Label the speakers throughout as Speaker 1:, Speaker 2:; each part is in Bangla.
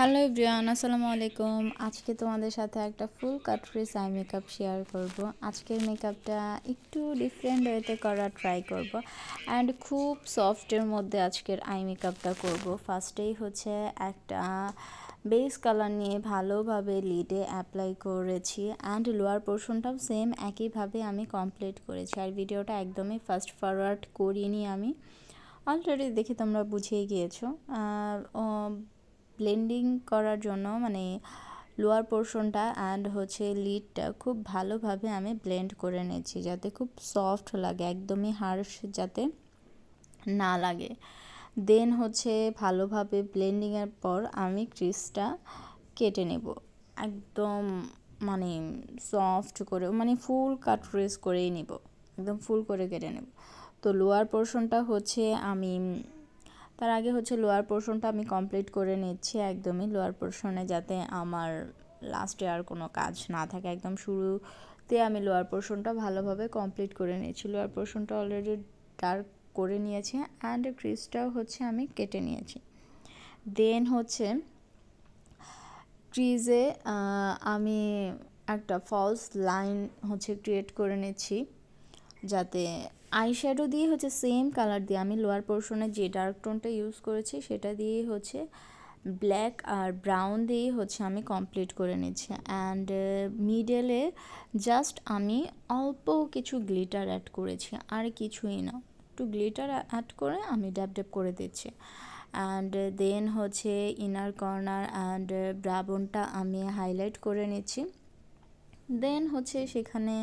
Speaker 1: হ্যালো এভরিওয়ান, আসসালামু আলাইকুম। আজকে তোমাদের সাথে একটা ফুল কাট ফেস আই মেকআপ শেয়ার করব। আজকের মেকআপটা একটু ডিফারেন্ট ওয়েতে করার ট্রাই করব অ্যান্ড খুব সফটের মধ্যে আজকের আই মেকআপটা করব। ফার্স্টেই হচ্ছে একটা বেস কালার নিয়ে ভালোভাবে লিডে অ্যাপ্লাই করেছি অ্যান্ড লোয়ার পোর্শনটাও সেম একইভাবে আমি কমপ্লিট করেছি। আর ভিডিওটা একদমই ফাস্ট ফরওয়ার্ড করিনি আমি, অলরেডি দেখে তোমরা বুঝিয়ে গিয়েছো। ব্লেন্ডিং করার জন্য মানে লোয়ার পোর্শনটা অ্যান্ড হচ্ছে লিডটা খুব ভালোভাবে আমি ব্লেন্ড করে নিয়েছি যাতে খুব সফট লাগে, একদমই হার্শ যাতে না লাগে। দেন হচ্ছে ভালোভাবে ব্লেন্ডিংয়ের পর আমি ক্রিজটা কেটে নেব একদম মানে সফট করে, মানে ফুল কাট ট্রেস করেই নেব, একদম ফুল করে কেটে নেব। তো লোয়ার পোর্শনটা হচ্ছে আমি তার আগে হচ্ছে লোয়ার পোর্শনটা আমি কমপ্লিট করে নিচ্ছি একদমই। লোয়ার পোর্শনে যাতে আমার লাস্টে আর কোনো কাজ না থাকে, একদম শুরুতে আমি লোয়ার পোর্শনটা ভালোভাবে কমপ্লিট করে নিয়েছি। লোয়ার পোর্শনটা অলরেডি ডার্ক করে নিয়েছি অ্যান্ড ক্রিজটাও হচ্ছে আমি কেটে নিয়েছি। দেন হচ্ছে ক্রিজে আমি একটা ফলস লাইন হচ্ছে ক্রিয়েট করে নিচ্ছি যাতে আইশ্যাডো দিয়ে হচ্ছে সেম কালার দিয়ে আমি লোয়ার পোর্শনে যে ডার্ক টোনটা ইউজ করেছি সেটা দিয়ে হচ্ছে ব্ল্যাক আর ব্রাউন দিয়ে হচ্ছে আমি কমপ্লিট করে নিচ্ছি। অ্যান্ড মিডলে জাস্ট আমি অল্প কিছু গ্লিটার অ্যাড করেছি, আর কিছুই না, একটু গ্লিটার অ্যাড করে আমি ড্যাব ড্যাব করে দিচ্ছি। অ্যান্ড দেন হচ্ছে ইনার কর্নার অ্যান্ড ব্রাবনটা আমি হাইলাইট করে নিচ্ছি। দেন হচ্ছে সেখানে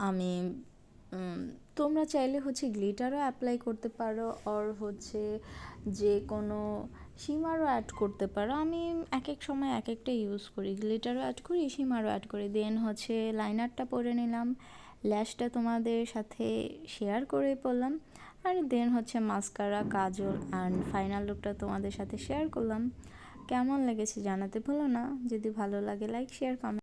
Speaker 1: আমি তোমরা চাইলে হচ্ছে গ্লিটারও অ্যাপ্লাই করতে পারো, আর হচ্ছে যে কোনো শিমারও অ্যাড করতে পারো। আমি এক এক সময় এক একটা ইউজ করি, গ্লিটারও অ্যাড করি, শিমারও অ্যাড করি। দেন হচ্ছে লাইনারটা পরে নিলাম, ল্যাশটা তোমাদের সাথে শেয়ার করে পড়লাম, আর দেন হচ্ছে মাস্কারা, কাজল অ্যান্ড ফাইনাল লুকটা তোমাদের সাথে শেয়ার করলাম। কেমন লেগেছে জানাতে ভুলো না। যদি ভালো লাগে লাইক, শেয়ার, কমেন্ট।